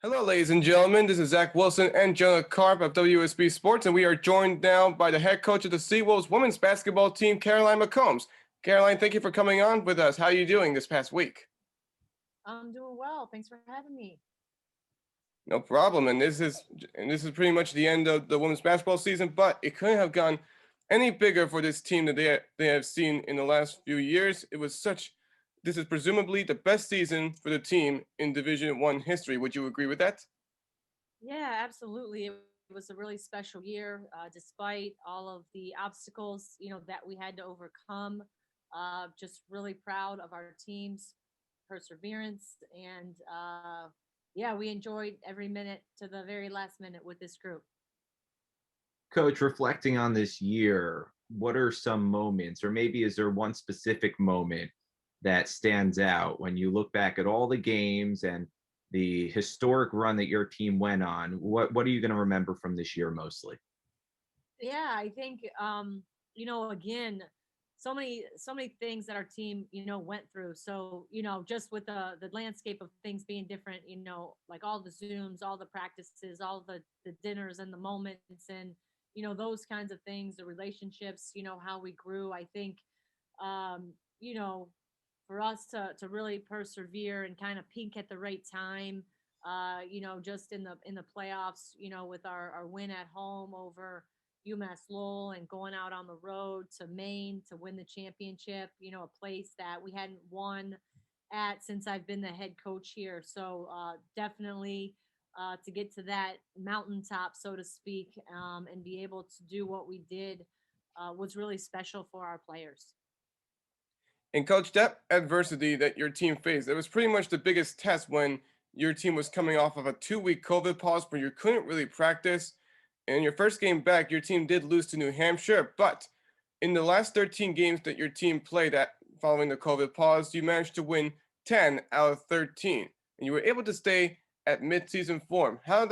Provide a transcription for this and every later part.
Hello, ladies and gentlemen. This is Zach Wilson and Jonah Karp of WUSB Sports, and we are joined now by the head coach of the Seawolves women's basketball team, Caroline McCombs. Caroline, thank you for coming on with us. How are you doing this past week? I'm doing well. Thanks for having me. No problem. And this is pretty much the end of the women's basketball season, but it couldn't have gone any bigger for this team that they have seen in the last few years. This is presumably the best season for the team in Division One history. Would you agree with that? Yeah, absolutely. It was a really special year, despite all of the obstacles, that we had to overcome. Just really proud of our team's perseverance, and yeah, we enjoyed every minute to the very last minute with this group. Coach, reflecting on this year, what are some moments, or maybe is there one specific moment that stands out when you look back at all the games and the historic run that your team went on? What are you going to remember from this year mostly? Yeah, I think again, so many things that our team, went through. So, just with the landscape of things being different, like all the Zooms, all the practices, all the dinners and the moments and those kinds of things, the relationships, how we grew. I think um, you know, for us to really persevere and kind of peak at the right time, just in the playoffs, with our win at home over UMass Lowell and going out on the road to Maine to win the championship, a place that we hadn't won at since I've been the head coach here. So definitely to get to that mountaintop, so to speak, and be able to do what we did was really special for our players. And coach, that adversity that your team faced, it was pretty much the biggest test when your team was coming off of a 2-week COVID pause where you couldn't really practice. And in your first game back, your team did lose to New Hampshire, but in the last 13 games that your team played at following the COVID pause, you managed to win 10 out of 13. And you were able to stay at midseason form. How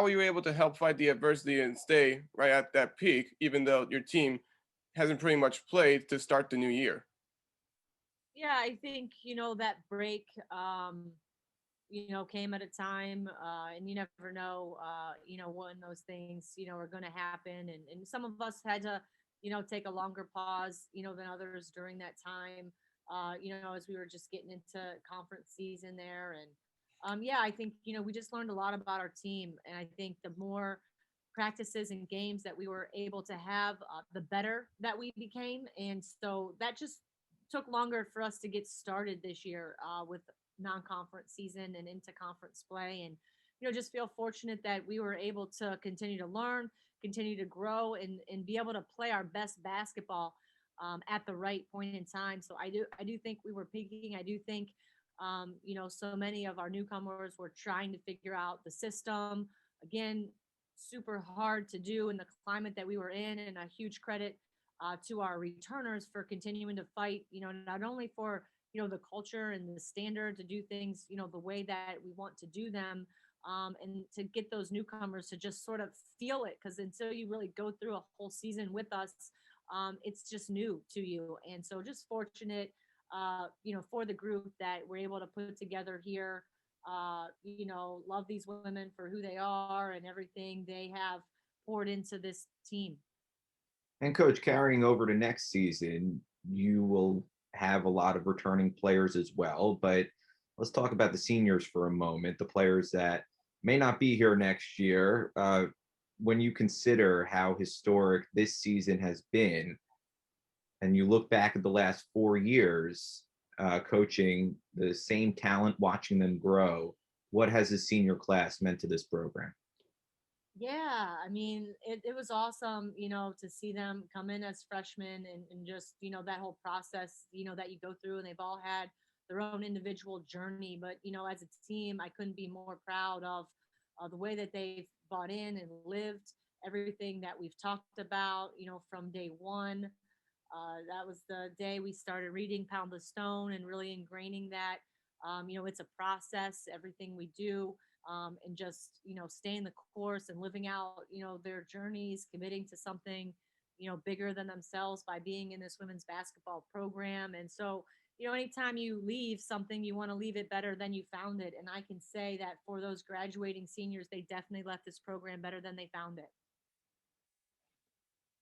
were you able to help fight the adversity and stay right at that peak, even though your team hasn't pretty much played to start the new year? Yeah, I think, that break, came at a time, and you never know, when those things, are going to happen. And some of us had to, take a longer pause, than others during that time, as we were just getting into conference season there. And yeah, I think, we just learned a lot about our team. And I think the more practices and games that we were able to have, the better that we became. And so that just took longer for us to get started this year with non-conference season and into conference play. And just feel fortunate that we were able to continue to learn, continue to grow, and be able to play our best basketball at the right point in time. So I do think we were peaking. I do think so many of our newcomers were trying to figure out the system. Again, super hard to do in the climate that we were in, and a huge credit to our returners for continuing to fight, not only for, the culture and the standard to do things, the way that we want to do them, and to get those newcomers to just sort of feel it. Because until you really go through a whole season with us, it's just new to you. And so just fortunate, for the group that we're able to put together here. Love these women for who they are and everything they have poured into this team. And coach, carrying over to next season, you will have a lot of returning players as well. But let's talk about the seniors for a moment, the players that may not be here next year. When you consider how historic this season has been, and you look back at the last 4 years coaching the same talent, watching them grow, what has the senior class meant to this program? Yeah, I mean, it was awesome, to see them come in as freshmen and just, that whole process, that you go through, and they've all had their own individual journey. But, as a team, I couldn't be more proud of the way that they've bought in and lived everything that we've talked about, from day one. That was the day we started reading Pound the Stone and really ingraining that. It's a process, everything we do, and just, staying the course and living out, their journeys, committing to something, bigger than themselves by being in this women's basketball program. And so, anytime you leave something, you want to leave it better than you found it. And I can say that for those graduating seniors, they definitely left this program better than they found it.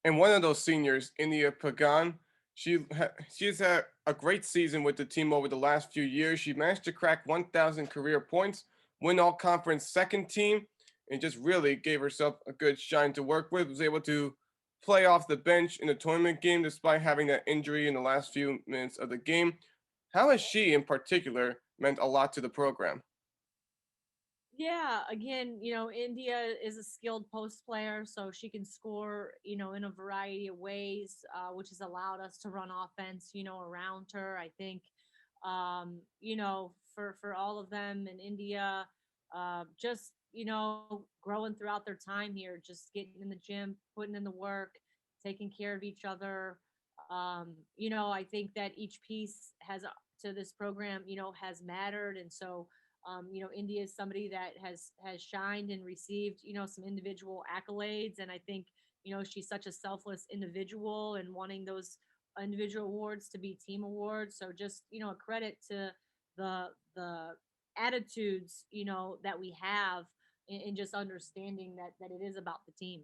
And one of those seniors, India Pagan, she's had a great season with the team over the last few years. She managed to crack 1,000 career points, win all conference second team, and just really gave herself a good shine to work with. Was able to play off the bench in the tournament game despite having that injury in the last few minutes of the game. How has she, in particular, meant a lot to the program? Yeah, again, India is a skilled post player, so she can score, in a variety of ways, which has allowed us to run offense, around her. I think, for all of them in India, just growing throughout their time here, just getting in the gym, putting in the work, taking care of each other. I think that each piece has to this program, has mattered, and so India is somebody that has shined and received, some individual accolades. And I think, she's such a selfless individual and wanting those individual awards to be team awards. So just, a credit to the attitudes, that we have in just understanding that it is about the team.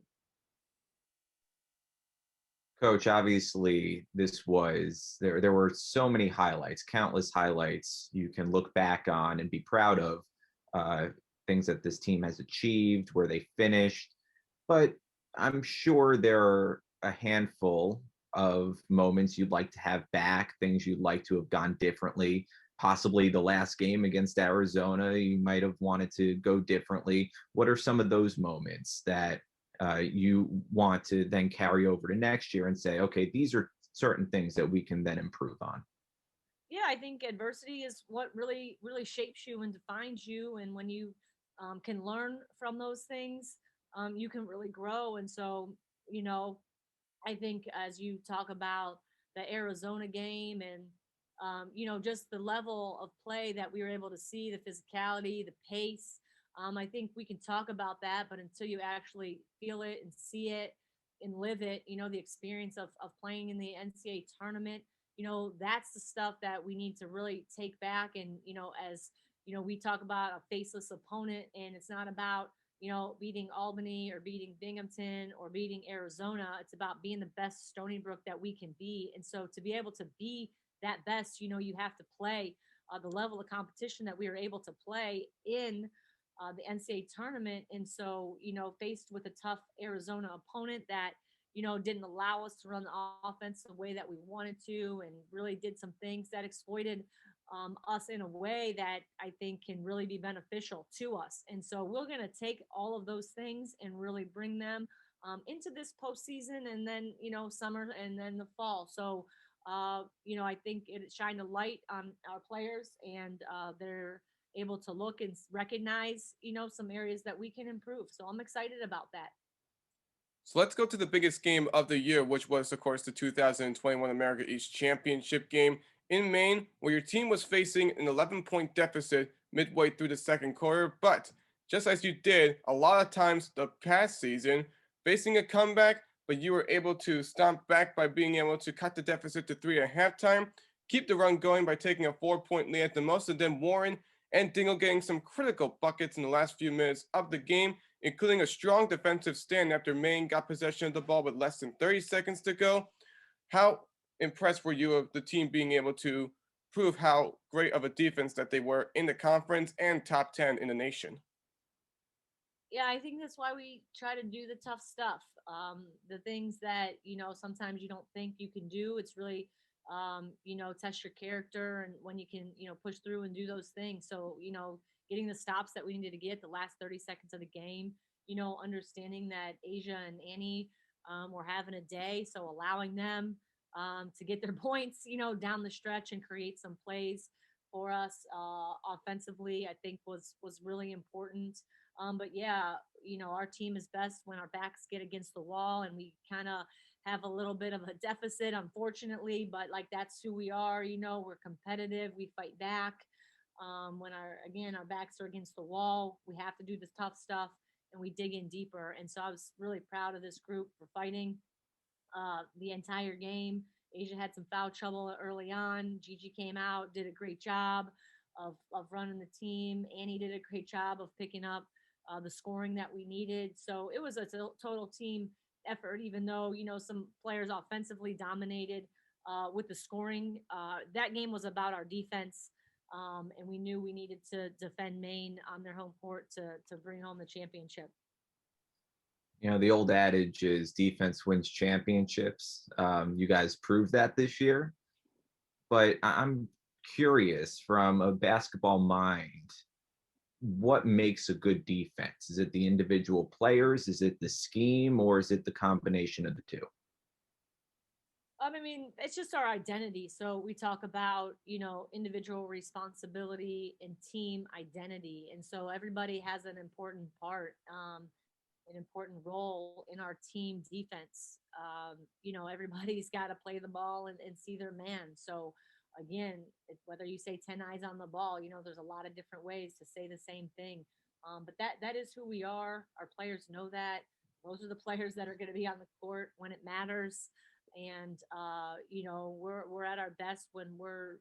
Coach, obviously, this was there were so many highlights, countless highlights you can look back on and be proud of, uh, things that this team has achieved, where they finished. But I'm sure there are a handful of moments you'd like to have back, things you'd like to have gone differently. Possibly the last game against Arizona, you might have wanted to go differently. What are some of those moments that you want to then carry over to next year and say, okay, these are certain things that we can then improve on? Yeah, I think adversity is what really, really shapes you and defines you. And when you can learn from those things, you can really grow. And so, you know, I think as you talk about the Arizona game and just the level of play that we were able to see, the physicality, the pace. I think we can talk about that, but until you actually feel it and see it and live it, the experience of playing in the NCAA tournament, that's the stuff that we need to really take back. And, as we talk about a faceless opponent, and it's not about beating Albany or beating Binghamton or beating Arizona. It's about being the best Stony Brook that we can be. And so to be able to be that best, you have to play the level of competition that we were able to play in the NCAA tournament. And so, faced with a tough Arizona opponent that, didn't allow us to run the offense the way that we wanted to and really did some things that exploited us in a way that I think can really be beneficial to us. And so we're going to take all of those things and really bring them into this postseason and then, summer and then the fall. So, I think it shined a light on our players and they're able to look and recognize, some areas that we can improve. So I'm excited about that. So let's go to the biggest game of the year, which was, of course, the 2021 America East Championship game in Maine, where your team was facing an 11-point deficit midway through the second quarter. But just as you did a lot of times the past season, facing a comeback, but you were able to stomp back by being able to cut the deficit to three at halftime, keep the run going by taking a 4-point lead at the most, and then Warren and Dingle getting some critical buckets in the last few minutes of the game, including a strong defensive stand after Maine got possession of the ball with less than 30 seconds to go. How impressed were you of the team being able to prove how great of a defense that they were in the conference and top 10 in the nation? Yeah, I think that's why we try to do the tough stuff. The things that, sometimes you don't think you can do. It's really, test your character and when you can, push through and do those things. So, getting the stops that we needed to get the last 30 seconds of the game, understanding that Asia and Annie were having a day. So allowing them to get their points, down the stretch and create some plays for us offensively, I think was really important. But yeah, our team is best when our backs get against the wall and we kind of have a little bit of a deficit, unfortunately. But like that's who we are. We're competitive. We fight back. When our backs are against the wall, we have to do the tough stuff and we dig in deeper. And so I was really proud of this group for fighting the entire game. Asia had some foul trouble early on. Gigi came out, did a great job of running the team. Annie did a great job of picking up the scoring that we needed. So it was a total team effort, even though, some players offensively dominated with the scoring. That game was about our defense. And we knew we needed to defend Maine on their home court to bring home the championship. The old adage is defense wins championships. You guys proved that this year. But I'm curious from a basketball mind, what makes a good defense? Is it the individual players? Is it the scheme? Or is it the combination of the two? I mean, it's just our identity. So we talk about, individual responsibility and team identity. And so everybody has an important part, an important role in our team defense. Everybody's got to play the ball and see their man. So again, whether you say 10 eyes on the ball, there's a lot of different ways to say the same thing. But that is who we are. Our players know that. Those are the players that are going to be on the court when it matters. And we're at our best when we're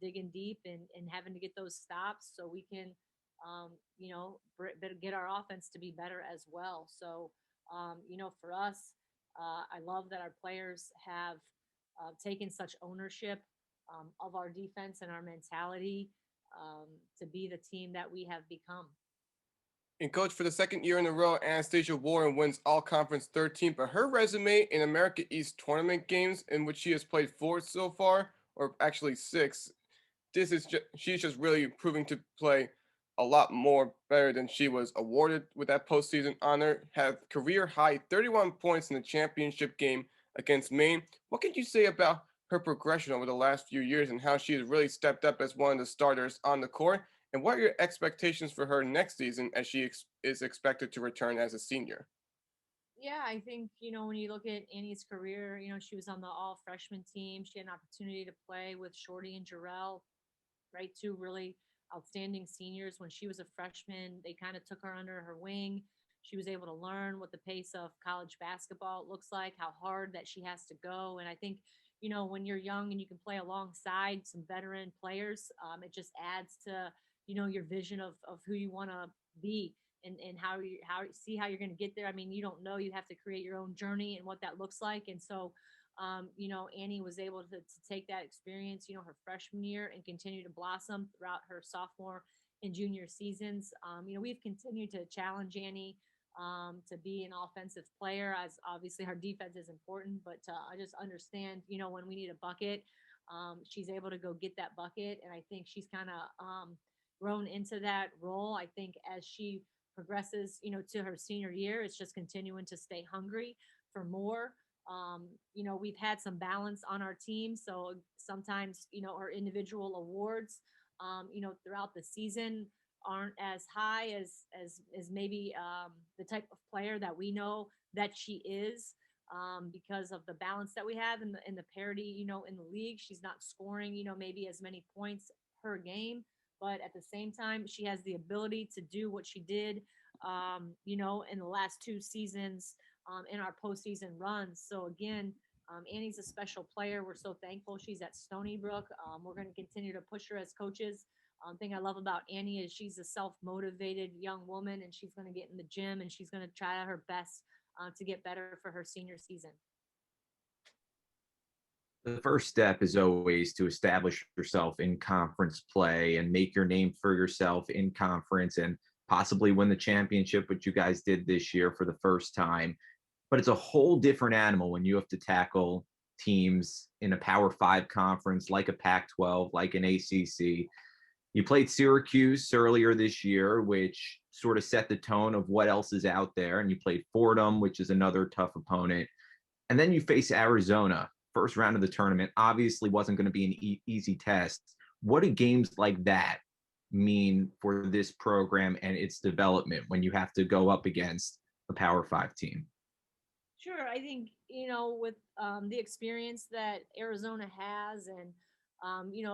digging deep and having to get those stops so we can get our offense to be better as well. So for us, I love that our players have taken such ownership of our defense and our mentality to be the team that we have become. And coach, for the second year in a row, Anastasia Warren wins all conference 13, but her resume in America East tournament games in which she has played 4 so far, or actually 6, she's just really proving to play a lot more better than she was awarded with that postseason honor. Had career high 31 points in the championship game against Maine. What can you say about her progression over the last few years and how she has really stepped up as one of the starters on the court? And what are your expectations for her next season as she is expected to return as a senior? Yeah, I think, when you look at Annie's career, she was on the all freshman team. She had an opportunity to play with Shorty and Jarrell, right? Two really outstanding seniors. When she was a freshman, they kind of took her under her wing. She was able to learn what the pace of college basketball looks like, how hard that she has to go. And I think, when you're young and you can play alongside some veteran players, it just adds to, your vision of who you want to be and how you're going to get there. I mean, you don't know, you have to create your own journey and what that looks like. And so, Annie was able to take that experience, her freshman year and continue to blossom throughout her sophomore and junior seasons. We've continued to challenge Annie to be an offensive player, as obviously her defense is important, but I just understand, when we need a bucket, she's able to go get that bucket. And I think she's kind of grown into that role. I think as she progresses, to her senior year, it's just continuing to stay hungry for more. We've had some balance on our team. So sometimes, our individual awards, throughout the season aren't as high as maybe the type of player that we know that she is, because of the balance that we have in the parity, in the league. She's not scoring, maybe as many points per game, but at the same time, she has the ability to do what she did, in the last 2 seasons, in our postseason runs. So again, Annie's a special player. We're so thankful she's at Stony Brook. We're going to continue to push her as coaches. Thing I love about Annie is she's a self-motivated young woman, and she's going to get in the gym and she's going to try her best to get better for her senior season. The first step is always to establish yourself in conference play and make your name for yourself in conference and possibly win the championship, which you guys did this year for the first time. But it's a whole different animal when you have to tackle teams in a Power Five conference like a Pac-12, like an ACC. You played Syracuse earlier this year, which sort of set the tone of what else is out there. And you played Fordham, which is another tough opponent. And then you face Arizona, first round of the tournament. Obviously wasn't going to be an easy test. What do games like that mean for this program and its development when you have to go up against a Power Five team? Sure. I think, with the experience that Arizona has, and,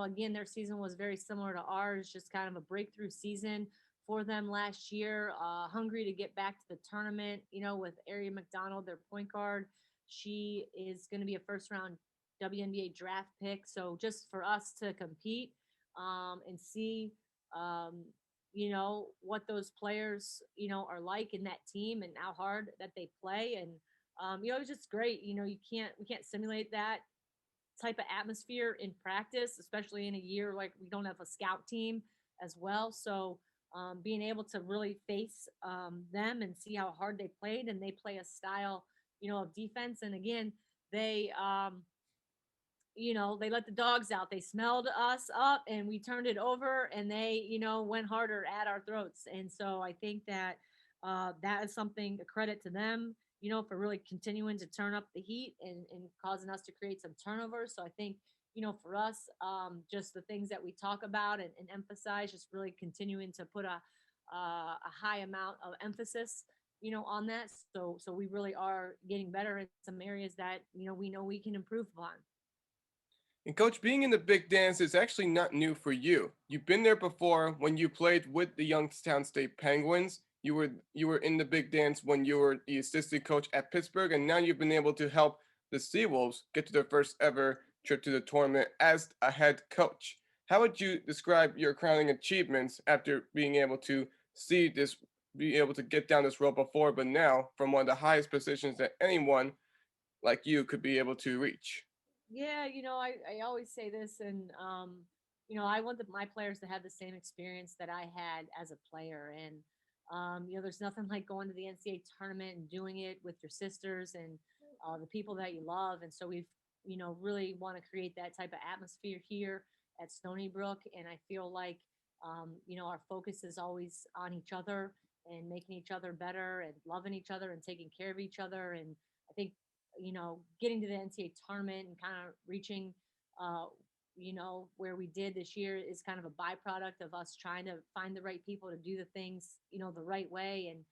again, their season was very similar to ours, just kind of a breakthrough season for them last year, hungry to get back to the tournament, with Ari McDonald, their point guard. She is going to be a first round WNBA draft pick. So just for us to compete and see, um, what those players, are like in that team and how hard that they play. And, it was just great. We can't simulate that type of atmosphere in practice, especially in a year like we don't have a scout team as well. So being able to really face them and see how hard they played, and they play a style, of defense. And again, they, they let the dogs out. They smelled us up and we turned it over, and they, went harder at our throats. And so I think that that is something, a credit to them, for really continuing to turn up the heat and causing us to create some turnovers. So I think, for us, just the things that we talk about and emphasize, just really continuing to put a high amount of emphasis, on that. So we really are getting better in some areas that, we know we can improve upon. And coach, being in the big dance is actually not new for you. You've been there before when you played with the Youngstown State Penguins. You were in the big dance when you were the assistant coach at Pittsburgh, and now you've been able to help the Seawolves get to their first ever trip to the tournament as a head coach. How would you describe your crowning achievements after being able to see this, be able to get down this road before, but now from one of the highest positions that anyone like you could be able to reach? Yeah, I always say this, and I want my players to have the same experience that I had as a player. And there's nothing like going to the NCAA tournament and doing it with your sisters and the people that you love. And so we've, really want to create that type of atmosphere here at Stony Brook. And I feel like, our focus is always on each other and making each other better and loving each other and taking care of each other. And I think, getting to the NCAA tournament and kind of reaching, uh, where we did this year is kind of a byproduct of us trying to find the right people to do the things, the right way. And,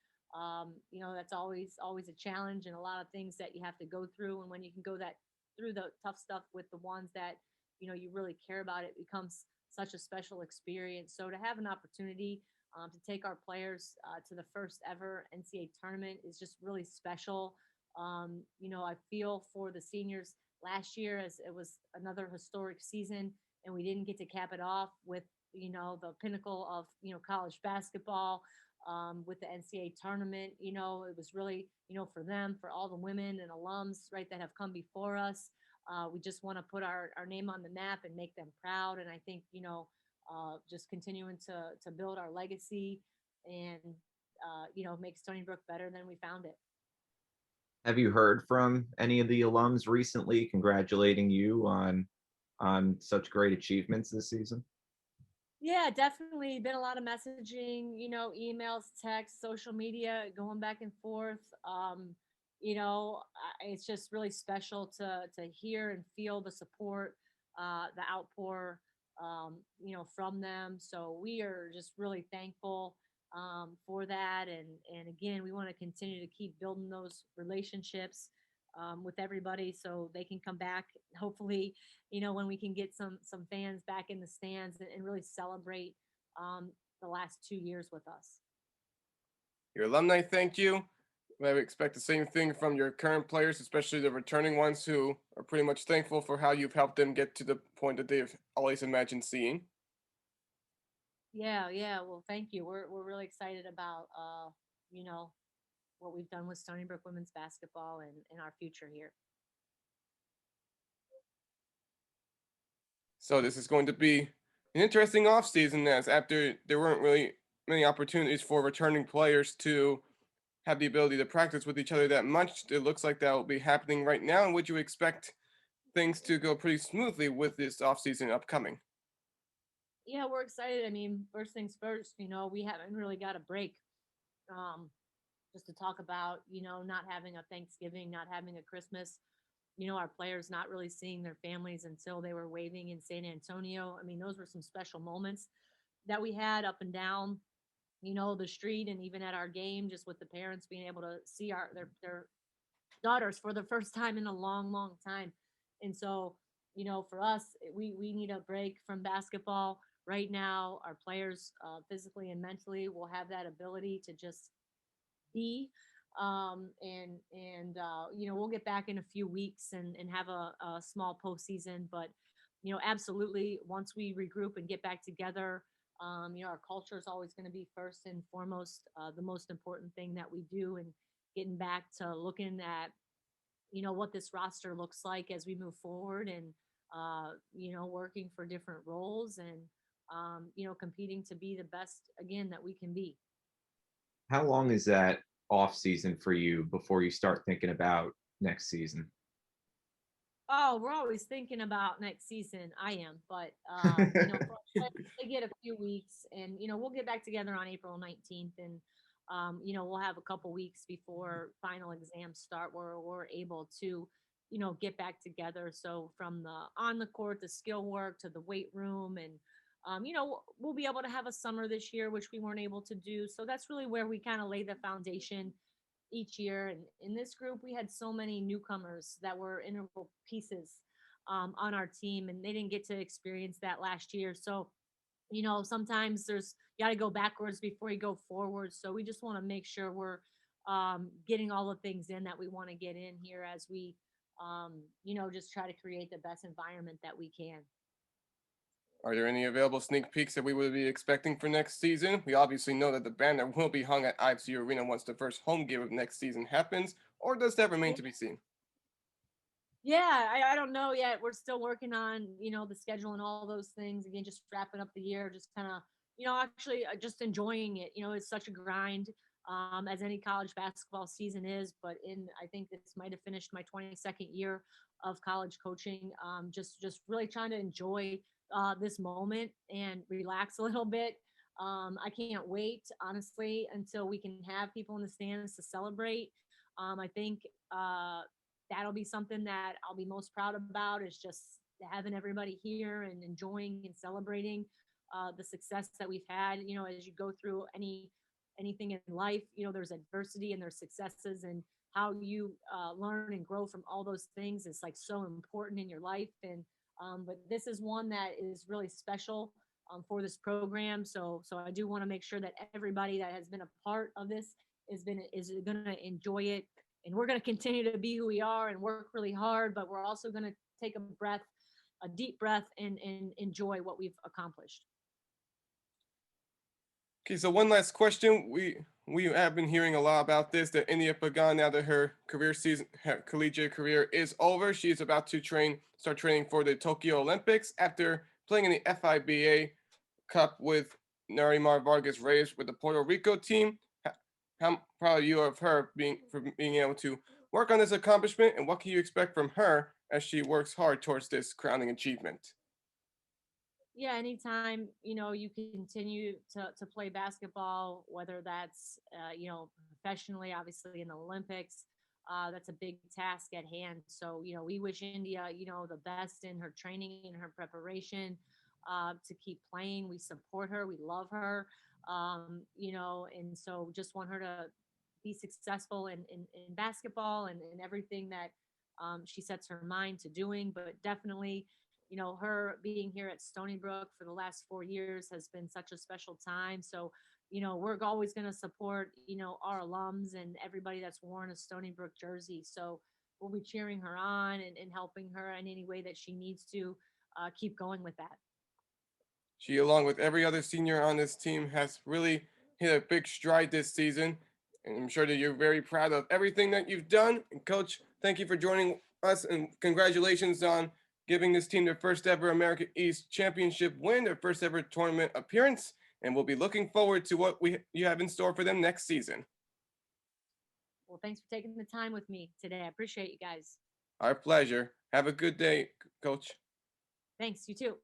that's always a challenge and a lot of things that you have to go through. And when you can go that through the tough stuff with the ones that, you really care about, it becomes such a special experience. So to have an opportunity to take our players to the first ever NCAA tournament is just really special. I feel for the seniors last year, as it was another historic season, and we didn't get to cap it off with, the pinnacle of, college basketball with the NCAA tournament. It was really, for them, for all the women and alums, right, that have come before us. We just want to put our name on the map and make them proud. And I think, just continuing to build our legacy and, make Stony Brook better than we found it. Have you heard from any of the alums recently congratulating you on such great achievements this season? Yeah, definitely been a lot of messaging, emails, texts, social media, going back and forth. It's just really special to hear and feel the support, the outpour, from them. So we are just really thankful for that. And again, we want to continue to keep building those relationships with everybody so they can come back. Hopefully, when we can get some fans back in the stands and really celebrate the last 2 years with us. Your alumni thank you. I expect the same thing from your current players, especially the returning ones who are pretty much thankful for how you've helped them get to the point that they've always imagined seeing. Yeah, yeah. Well, thank you. We're really excited about you know, what we've done with Stony Brook women's basketball and our future here. So this is going to be an interesting offseason as after there weren't really many opportunities for returning players to have the ability to practice with each other that much. It looks like that will be happening right now. And would you expect things to go pretty smoothly with this offseason upcoming? Yeah, we're excited. I mean, first things first, we haven't really got a break. Um, just to talk about, not having a Thanksgiving, not having a Christmas, our players not really seeing their families until they were waving in San Antonio. I mean, those were some special moments that we had up and down, the street, and even at our game, just with the parents being able to see their daughters for the first time in a long, long time. And so, for us, we need a break from basketball right now. Our players, physically and mentally, will have that ability to just be. We'll get back in a few weeks and have a small postseason. But absolutely, once we regroup and get back together, our culture is always going to be first and foremost, the most important thing that we do, and getting back to looking at what this roster looks like as we move forward, and working for different roles, and competing to be the best again that we can be. How long is that off season for you before you start thinking about next season? Oh, we're always thinking about next season. I am, but they get a few weeks, and we'll get back together on April 19th, and we'll have a couple weeks before final exams start where we're able to get back together. So from the on the court, the skill work, to the weight room, and we'll be able to have a summer this year, which we weren't able to do. So that's really where we kind of lay the foundation each year. And in this group, we had so many newcomers that were integral pieces on our team, and they didn't get to experience that last year. So, sometimes you got to go backwards before you go forward. So we just want to make sure we're getting all the things in that we want to get in here as we, just try to create the best environment that we can. Are there any available sneak peeks that we would be expecting for next season? We obviously know that the banner will be hung at IFC Arena once the first home game of next season happens, or does that remain to be seen? Yeah, I don't know yet. We're still working on, the schedule and all those things. Again, just wrapping up the year, just kind of, actually just enjoying it. It's such a grind, as any college basketball season is. But I think this might have finished my 22nd year of college coaching. Just really trying to enjoy this moment and relax a little bit. I can't wait, honestly, until we can have people in the stands to celebrate. I think that'll be something that I'll be most proud about, is just having everybody here and enjoying and celebrating the success that we've had. As you go through anything in life, there's adversity and there's successes, and how you learn and grow from all those things is like so important in your life. And but this is one that is really special for this program. So I do want to make sure that everybody that has been a part of this is going to enjoy it, and we're going to continue to be who we are and work really hard, but we're also going to take a deep breath, and enjoy what we've accomplished. Okay, so one last question. We have been hearing a lot about this, that India Pagan, now that her collegiate career is over, she's about to start training for the Tokyo Olympics after playing in the FIBA Cup with Narimar Vargas Reyes with the Puerto Rico team. How proud are you of her for being able to work on this accomplishment, and what can you expect from her as she works hard towards this crowning achievement? Yeah, anytime you continue to play basketball, whether that's professionally, obviously in the Olympics, that's a big task at hand. So we wish India the best in her training and her preparation, to keep playing. We support her, we love her, and so just want her to be successful in basketball, and in everything that she sets her mind to doing. But definitely, her being here at Stony Brook for the last 4 years has been such a special time. So, we're always going to support, our alums and everybody that's worn a Stony Brook jersey. So we'll be cheering her on, and helping her in any way that she needs to keep going with that. She, along with every other senior on this team, has really hit a big stride this season. And I'm sure that you're very proud of everything that you've done. And Coach, thank you for joining us, and congratulations on giving this team their first ever America East Championship win, their first ever tournament appearance. And we'll be looking forward to what you have in store for them next season. Well, thanks for taking the time with me today. I appreciate you guys. Our pleasure. Have a good day, Coach. Thanks, you too.